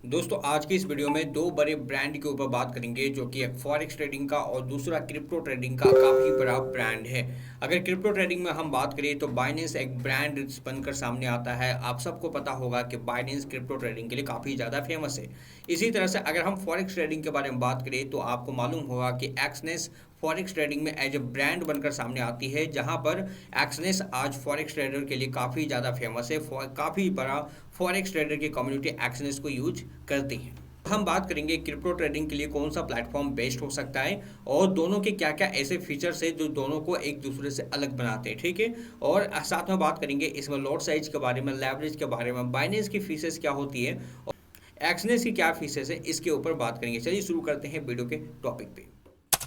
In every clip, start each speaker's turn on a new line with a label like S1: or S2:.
S1: दोस्तों आज की इस वीडियो में दो बड़े ब्रांड के ऊपर बात करेंगे जो कि एक फॉरेक्स ट्रेडिंग का और दूसरा क्रिप्टो ट्रेडिंग का काफ़ी बड़ा ब्रांड है। अगर क्रिप्टो ट्रेडिंग में हम बात करें तो बाइनेंस एक ब्रांड बनकर सामने आता है। आप सबको पता होगा कि बाइनेंस क्रिप्टो ट्रेडिंग के लिए काफ़ी ज़्यादा फेमस है। इसी तरह से अगर हम फॉरेक्स ट्रेडिंग के बारे में बात करें तो आपको मालूम होगा कि एक्सनेस फॉरेक्स ट्रेडिंग में एज ए ब्रांड बनकर सामने आती है, जहां पर एक्सनेस आज फॉरेक्स ट्रेडर के लिए काफ़ी ज़्यादा फेमस है। काफ़ी बड़ा फॉरेक्स ट्रेडर की कम्युनिटी एक्सनेस को यूज करती है। हम बात करेंगे क्रिप्टो ट्रेडिंग के लिए कौन सा प्लेटफॉर्म बेस्ट हो सकता है और दोनों के क्या क्या ऐसे फीचर्स है जो दोनों को एक दूसरे से अलग बनाते हैं, ठीक है। और साथ में बात करेंगे इसमें लॉट साइज के बारे में, लेवरेज के बारे में, बाइनेंस की फीसेस क्या होती है और एक्सनेस की क्या फीसेस है, इसके ऊपर बात करेंगे। चलिए शुरू करते हैं वीडियो के टॉपिक पे।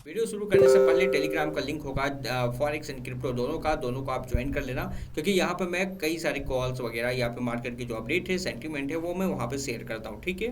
S1: वीडियो शुरू करने से पहले टेलीग्राम का लिंक होगा फॉरेक्स एंड क्रिप्टो दोनों को आप ज्वाइन कर लेना, क्योंकि यहाँ पर मैं कई सारे कॉल्स वगैरह या फिर मार्केट की जो अपडेट है, सेंटीमेंट है, वो मैं वहाँ पे शेयर करता हूँ, ठीक है।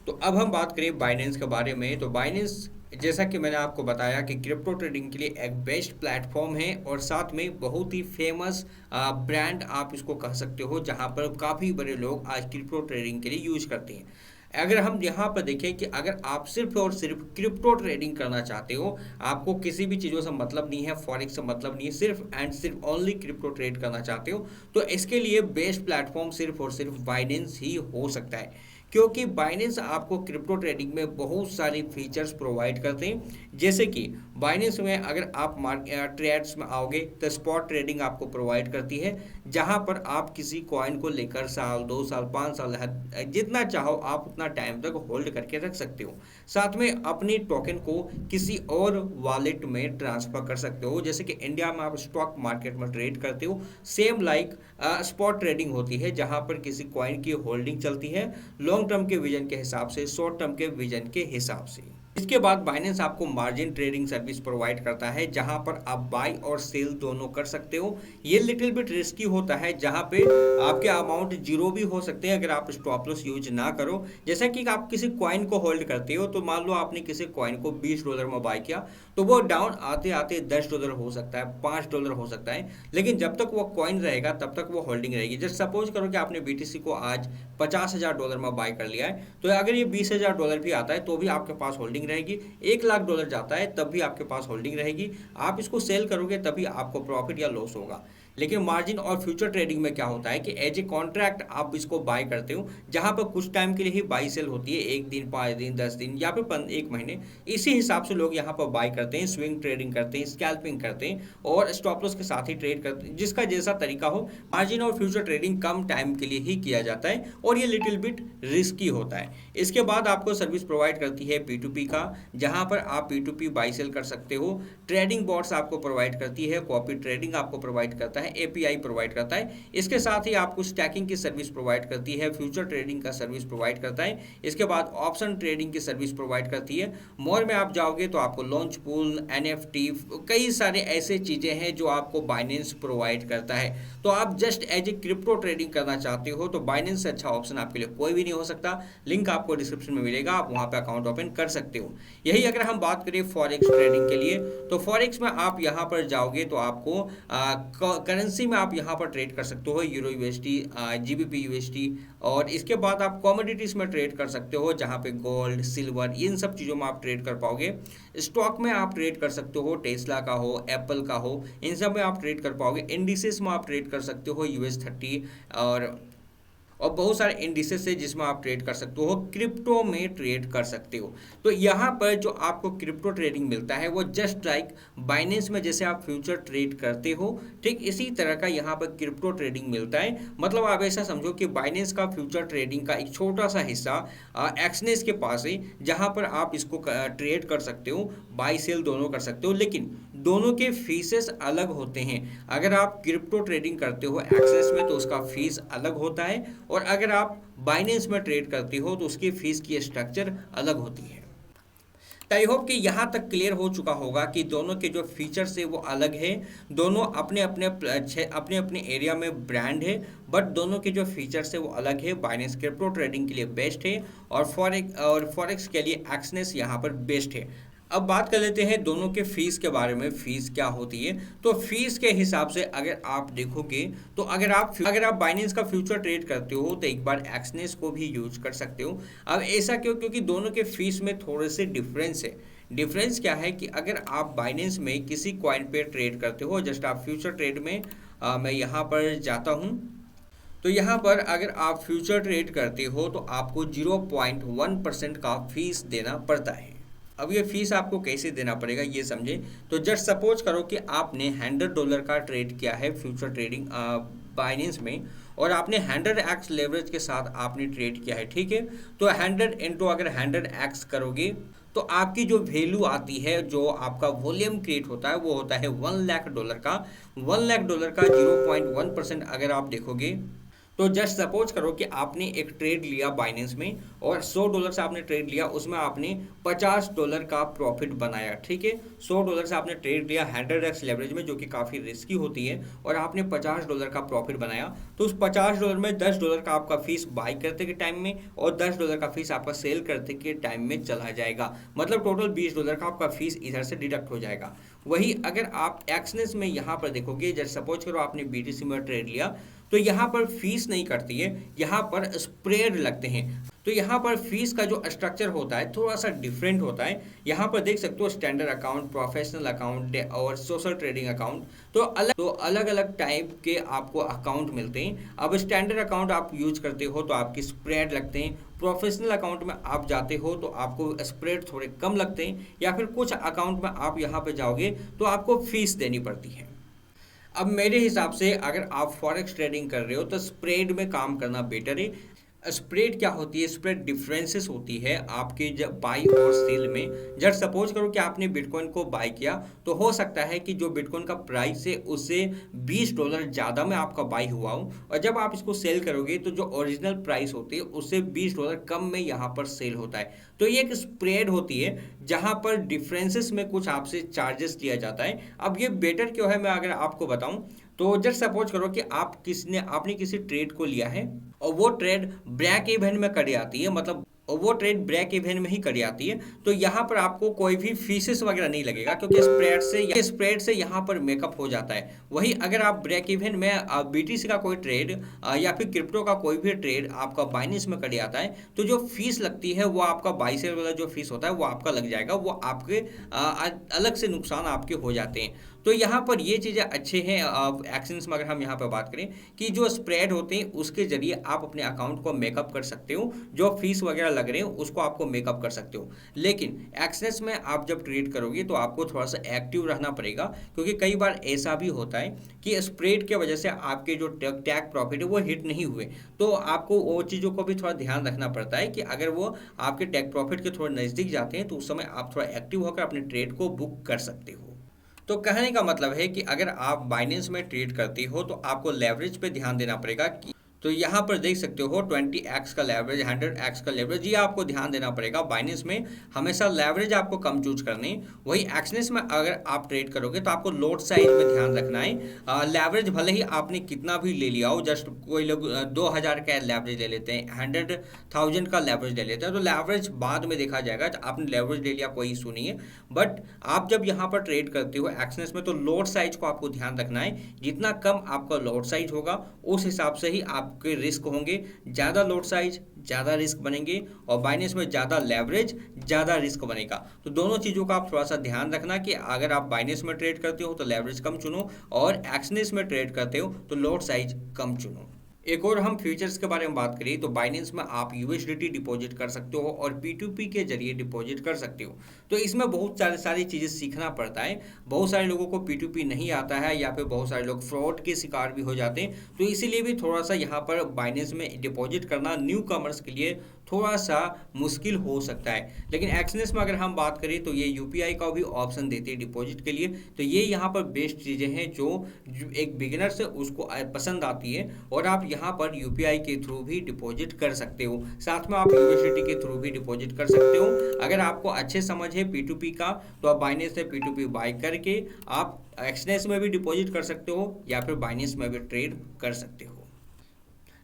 S1: तो अब हम बात करें बाइनेंस के बारे में। तो बाइनेंस, जैसा कि मैंने आपको बताया कि क्रिप्टो ट्रेडिंग के लिए एक बेस्ट प्लेटफॉर्म है और साथ में बहुत ही फेमस ब्रांड आप इसको कह सकते हो, जहाँ पर काफ़ी बड़े लोग आज क्रिप्टो ट्रेडिंग के लिए यूज करते हैं। अगर हम यहाँ पर देखें कि अगर आप सिर्फ और सिर्फ क्रिप्टो ट्रेडिंग करना चाहते हो, आपको किसी भी चीज़ों से मतलब नहीं है, फॉरेक्स से मतलब नहीं है, सिर्फ एंड सिर्फ ओनली क्रिप्टो ट्रेड करना चाहते हो, तो इसके लिए बेस्ट प्लेटफॉर्म सिर्फ और सिर्फ बाइनेंस ही हो सकता है। क्योंकि बाइनेंस आपको क्रिप्टो ट्रेडिंग में बहुत सारी फीचर्स प्रोवाइड करते हैं। जैसे कि बाइनेंस में अगर आप ट्रेड्स में आओगे तो स्पॉट ट्रेडिंग आपको प्रोवाइड करती है, जहां पर आप किसी कॉइन को लेकर साल, 2 साल, 5 साल, जितना चाहो आप उतना टाइम तक होल्ड करके रख सकते हो। साथ में अपनी टोकन को किसी और वॉलेट में ट्रांसफर कर सकते हो। जैसे कि इंडिया में आप स्टॉक मार्केट में ट्रेड करते हो, सेम लाइक स्पॉट ट्रेडिंग होती है, जहां पर किसी कॉइन की होल्डिंग चलती है लॉन्ग टर्म के विजन के हिसाब से, शॉर्ट टर्म के विजन के हिसाब से। इसके बाद बाइनेंस आपको मार्जिन ट्रेडिंग सर्विस प्रोवाइड करता है, जहां पर आप बाई और सेल दोनों कर सकते हो। ये लिटिल बिट रिस्की होता है, जहां पे आपके अमाउंट जीरो भी हो सकते हैं अगर आप स्टॉप लॉस यूज ना करो। जैसा कि आप किसी कॉइन को होल्ड करते हो, तो मान लो आपने किसी कॉइन को $20 में बाय किया, तो वो डाउन आते आते $10 हो सकता है, $5 हो सकता है, लेकिन जब तक वो कॉइन रहेगा तब तक वो होल्डिंग रहेगी। जैसे सपोज करो कि आपने बीटीसी को आज $50,000 में बाय कर लिया है, तो अगर ये $20,000 भी आता है तो भी आपके पास होल्डिंग रहेगी। $1,00,000 जाता है तब भी आपके पास होल्डिंग रहेगी। आप इसको सेल करोगे तभी आपको प्रॉफिट या लॉस होगा। लेकिन मार्जिन और फ्यूचर ट्रेडिंग में क्या होता है कि एज ए कॉन्ट्रैक्ट आप इसको बाय करते हो, जहां पर कुछ टाइम के लिए ही बाई सेल होती है, 1 दिन, 5 दिन, 10 दिन या फिर 1 महीने। इसी हिसाब से लोग यहाँ पर बाय करते हैं, स्विंग ट्रेडिंग करते हैं, स्कैल्पिंग करते हैं और स्टॉप लॉस के साथ ही ट्रेड करते हैं, जिसका जैसा तरीका हो। मार्जिन और फ्यूचर ट्रेडिंग कम टाइम के लिए ही किया जाता है और ये लिटिल बिट रिस्की होता है। इसके बाद आपको सर्विस प्रोवाइड करती है P2P का, जहां पर आप P2P बाई सेल कर सकते हो। ट्रेडिंग बॉट्स आपको प्रोवाइड करती है, कॉपी ट्रेडिंग आपको प्रोवाइड करता है, एपीआई प्रोवाइड करता है। इसके साथ ही आपको स्टैकिंग की सर्विस प्रोवाइड करती है, फ्यूचर ट्रेडिंग का सर्विस प्रोवाइड करता है। इसके बाद ऑप्शन ट्रेडिंग की सर्विस प्रोवाइड करती है। मोर में आप जाओगे तो आपको लॉन्च पूल, एनएफटी, कई सारे ऐसे चीजें हैं जो आपको बाइनेंस प्रोवाइड करता है। तो आप just as a crypto trading करना चाहते हो तो बाइनेंस से अच्छा ऑप्शन आपके लिए कोई भी नहीं हो सकता। लिंक आपको डिस्क्रिप्शन में मिलेगा, आप वहां पे अकाउंट ओपन कर सकते हो। यही अगर हम बात करें फॉरेक्स ट्रेडिंग के लिए, तो फॉरेक्स में आप यहां पर जाओगे तो आपको करेंसी में आप यहां पर ट्रेड कर सकते हो, यूरो यूएसडी, जीबीपी यूएसडी, और इसके बाद आप कमोडिटीज में ट्रेड कर सकते हो, जहां पे गोल्ड, सिल्वर, इन सब चीज़ों में आप ट्रेड कर पाओगे। स्टॉक में आप ट्रेड कर सकते हो, टेस्ला का हो, एप्पल का हो, इन सब में आप ट्रेड कर पाओगे। इंडिसेस में आप ट्रेड कर सकते हो, US30 और बहुत सारे इंडिसेस है जिसमें आप ट्रेड कर सकते हो, क्रिप्टो में ट्रेड कर सकते हो। तो यहाँ पर जो आपको क्रिप्टो ट्रेडिंग मिलता है वो जस्ट लाइक बाइनेंस में जैसे आप फ्यूचर ट्रेड करते हो, ठीक इसी तरह का यहाँ पर क्रिप्टो ट्रेडिंग मिलता है। मतलब आप ऐसा समझो कि बाइनेंस का फ्यूचर ट्रेडिंग का एक छोटा सा हिस्सा एक्सनेस के पास है, जहाँ पर आप इसको ट्रेड कर सकते हो, बाई सेल दोनों कर सकते हो, लेकिन दोनों के फीसेस अलग होते हैं। अगर आप क्रिप्टो ट्रेडिंग करते हो एक्सेस में तो उसका फीस अलग होता है, और अगर आप बाइनेंस में ट्रेड करते हो तो उसकी फीस की स्ट्रक्चर अलग होती है। तो आई होप कि यहाँ तक क्लियर हो चुका होगा कि दोनों के जो फीचर्स है वो अलग है। दोनों अपने अपने एरिया में ब्रांड है, बट दोनों के जो फीचर्स है वो अलग है। बाइनेंस क्रिप्टो ट्रेडिंग के लिए बेस्ट है और फॉरेक्स के लिए एक्सनेस यहाँ पर बेस्ट है। अब बात कर लेते हैं दोनों के फीस के बारे में। फीस क्या होती है? तो फीस के हिसाब से अगर आप देखोगे तो अगर आप बाइनेंस का फ्यूचर ट्रेड करते हो तो एक बार एक्सनेस को भी यूज कर सकते हो। अब ऐसा क्यों? क्योंकि दोनों के फीस में थोड़े से डिफरेंस है। डिफरेंस क्या है कि अगर आप बाइनेंस में किसी कॉइन पे ट्रेड करते हो, जस्ट आप फ्यूचर ट्रेड में मैं यहाँ पर जाता हूँ, तो यहाँ पर अगर आप फ्यूचर ट्रेड करते हो तो आपको 0.1% का फीस देना पड़ता है। अब ये फीस आपको कैसे देना पड़ेगा ये समझे। तो जस्ट सपोज करो कि आपने $100 का ट्रेड किया है फ्यूचर ट्रेडिंग बाइनेंस में, और आपने 100x लेवरेज के साथ आपने ट्रेड किया है, ठीक है। तो 100 इंटू अगर 100x करोगे तो आपकी जो वैल्यू आती है, जो आपका वॉल्यूम क्रिएट होता है, वो होता है $1,00,000 का। $1,00,000 का 0.1% अगर आप देखोगे तो जस्ट सपोज करो कि आपने एक ट्रेड लिया बाइनेंस में और $100 से आपने ट्रेड लिया, उसमें आपने $50 का प्रॉफिट बनाया, ठीक है। $100 से आपने ट्रेड लिया 100x लेवरेज में, जो कि काफ़ी रिस्की होती है, और आपने $50 का प्रॉफिट बनाया। तो उस $50 में $10 का आपका फीस बाई करते के टाइम में और $10 का फीस आपका सेल करते के टाइम में चला जाएगा। मतलब टोटल $20 का आपका फीस इधर से डिडक्ट हो जाएगा। वही अगर आप एक्सनेस में यहाँ पर देखोगे, जस्ट सपोज करो आपने BTC में ट्रेड लिया, तो यहाँ पर फीस नहीं कटती है, यहाँ पर स्प्रेड लगते हैं। तो यहाँ पर फीस का जो स्ट्रक्चर होता है थोड़ा सा डिफरेंट होता है। यहाँ पर देख सकते हो स्टैंडर्ड अकाउंट, प्रोफेशनल अकाउंट और सोशल ट्रेडिंग अकाउंट, तो अलग अलग टाइप के आपको अकाउंट मिलते हैं। अब स्टैंडर्ड अकाउंट आप यूज करते हो तो आपकी स्प्रेड लगते हैं, प्रोफेशनल अकाउंट में आप जाते हो तो आपको स्प्रेड थोड़े कम लगते हैं, या फिर कुछ अकाउंट में आप यहाँ पे जाओगे तो आपको फीस देनी पड़ती है। अब मेरे हिसाब से अगर आप फॉरेक्स ट्रेडिंग कर रहे हो तो स्प्रेड में काम करना बेटर है। स्प्रेड क्या होती है? स्प्रेड डिफरेंसेस होती है आपके जब बाई और सेल में। जस्ट सपोज करो कि आपने बिटकॉइन को बाई किया, तो हो सकता है कि जो बिटकॉइन का प्राइस है उससे $20 ज़्यादा में आपका बाई हुआ हो, और जब आप इसको सेल करोगे तो जो ओरिजिनल प्राइस होती है उससे $20 कम में यहाँ पर सेल होता है। तो ये एक स्प्रेड होती है जहाँ पर डिफरेंसेस में कुछ आपसे चार्जेस लिया जाता है। अब ये बेटर क्यों है मैं अगर आपको बताऊँ, तो जस्ट सपोज करो कि आपने किसी ट्रेड को लिया है और वो ट्रेड ब्रेक इवन में करी आती है, मतलब वो ट्रेड ब्रेक इवन में ही करी आती है, तो यहाँ पर आपको कोई भी फीसेस वगैरह नहीं लगेगा, क्योंकि स्प्रेड से यहाँ पर मेकअप हो जाता है। वही अगर आप ब्रेक इवन में BTC का कोई ट्रेड या फिर क्रिप्टो का कोई भी ट्रेड आपका बाइनेंस में करी आता है, तो जो फीस लगती है वो आपका बाई सेल वाला जो फीस होता है वो आपका लग जाएगा, वो आपके अलग से नुकसान आपके हो जाते हैं। तो यहाँ पर ये चीज़ें अच्छे हैं। एक्शंस में अगर हम यहाँ पर बात करें कि जो स्प्रेड होते हैं उसके जरिए आप अपने अकाउंट को मेकअप कर सकते हो, जो फीस वगैरह लग रहे हैं उसको आपको मेकअप कर सकते हो। लेकिन एक्शंस में आप जब ट्रेड करोगे तो आपको थोड़ा सा एक्टिव रहना पड़ेगा, क्योंकि कई बार ऐसा भी होता है कि स्प्रेड की वजह से आपके जो टैग प्रॉफिट है वो हिट नहीं हुए, तो आपको वो चीज़ों को भी थोड़ा ध्यान रखना पड़ता है कि अगर वो आपके टैग प्रॉफिट के थोड़े नज़दीक जाते हैं तो उस समय आप थोड़ा एक्टिव होकर अपने ट्रेड को बुक कर सकते हो। तो कहने का मतलब है कि अगर आप बाइनेंस में ट्रेड करते हो तो आपको लेवरेज पे ध्यान देना पड़ेगा कि, तो यहाँ पर देख सकते हो 20x का लेवरेज, 100x का लेवरेज, ये आपको ध्यान देना पड़ेगा। बाइनेंस में हमेशा लेवरेज आपको कम चूज करनी। वही एक्सनेस में अगर आप ट्रेड करोगे तो आपको लोड साइज में ध्यान रखना है। लेवरेज भले ही आपने कितना भी ले लिया हो, जस्ट कोई लोग 2000 का लेवरेज ले लेते हैं, 100,000 का लेवरेज ले लेते हैं, तो लेवरेज बाद में देखा जाएगा। आपने लेवरेज ले लिया कोई इशू नहीं है, बट आप जब यहाँ पर ट्रेड करते हो एक्सनेस में तो लोड साइज को आपको ध्यान रखना है। जितना कम आपका लोड साइज होगा उस हिसाब से ही आपके रिस्क होंगे। ज़्यादा लोड साइज ज़्यादा रिस्क बनेंगे, और बाइनेंस में ज़्यादा लेवरेज ज़्यादा रिस्क बनेगा। तो दोनों चीज़ों का आप थोड़ा सा ध्यान रखना कि अगर आप बाइनेंस में ट्रेड करते हो तो लेवरेज कम चुनो, और एक्सनेस में ट्रेड करते हो तो लोड साइज कम चुनो। एक और हम फ्यूचर्स के बारे में बात करें तो बाइनेंस में आप USDT डिपॉजिट कर सकते हो और P2P के जरिए डिपॉजिट कर सकते हो। तो इसमें बहुत सारी चीज़ें सीखना पड़ता है। बहुत सारे लोगों को P2P नहीं आता है, या फिर बहुत सारे लोग फ्रॉड के शिकार भी हो जाते हैं। तो इसीलिए भी थोड़ा सा यहाँ पर बाइनेंस में डिपॉजिट करना न्यू कमर्स के लिए थोड़ा सा मुश्किल हो सकता है। लेकिन एक्सनेस में अगर हम बात करें तो ये UPI का भी ऑप्शन देती है डिपॉजिट के लिए। तो ये यहाँ पर बेस्ट चीज़ें हैं जो एक बिगिनर से उसको पसंद आती है, और आप यहाँ पर UPI के थ्रू भी डिपॉजिट कर सकते हो। साथ में आप USDT के थ्रू भी डिपॉजिट कर सकते हो। अगर आपको अच्छे समझ है P2P का तो आप बाइनेंस से P2P बाय करके आप एक्सनेस में भी डिपॉजिट कर सकते हो, या फिर बाइनेंस में भी ट्रेड कर सकते हो।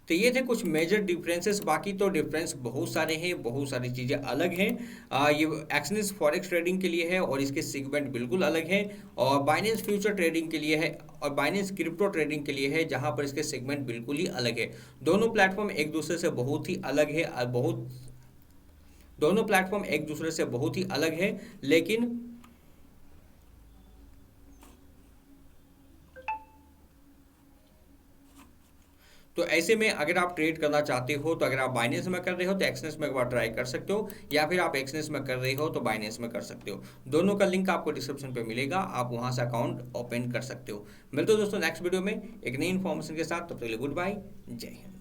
S1: तो ये थे कुछ मेजर डिफरेंसेस। बाकी तो डिफरेंस बहुत सारे हैं, बहुत सारी चीज़ें अलग हैं। ये एक्सनेस फॉरेक्स ट्रेडिंग के लिए है और इसके सेगमेंट बिल्कुल अलग है, और बाइनेंस फ्यूचर ट्रेडिंग के लिए है, और बाइनेंस क्रिप्टो ट्रेडिंग के लिए है जहां पर इसके सेगमेंट बिल्कुल ही अलग है। दोनों प्लेटफॉर्म एक दूसरे से बहुत ही अलग है, दोनों प्लेटफॉर्म एक दूसरे से बहुत ही अलग है। लेकिन तो ऐसे में अगर आप ट्रेड करना चाहते हो, तो अगर आप बाइनेंस में कर रहे हो तो एक्सनेस में एक बार ट्राई कर सकते हो, या फिर आप एक्सनेस में कर रहे हो तो बाइनेंस में कर सकते हो। दोनों का लिंक आपको डिस्क्रिप्शन पे मिलेगा, आप वहां से अकाउंट ओपन कर सकते हो। मिलते हो दोस्तों नेक्स्ट वीडियो में एक नई इन्फॉर्मेशन के साथ, तब तक के लिए गुड बाय, जय हिंद।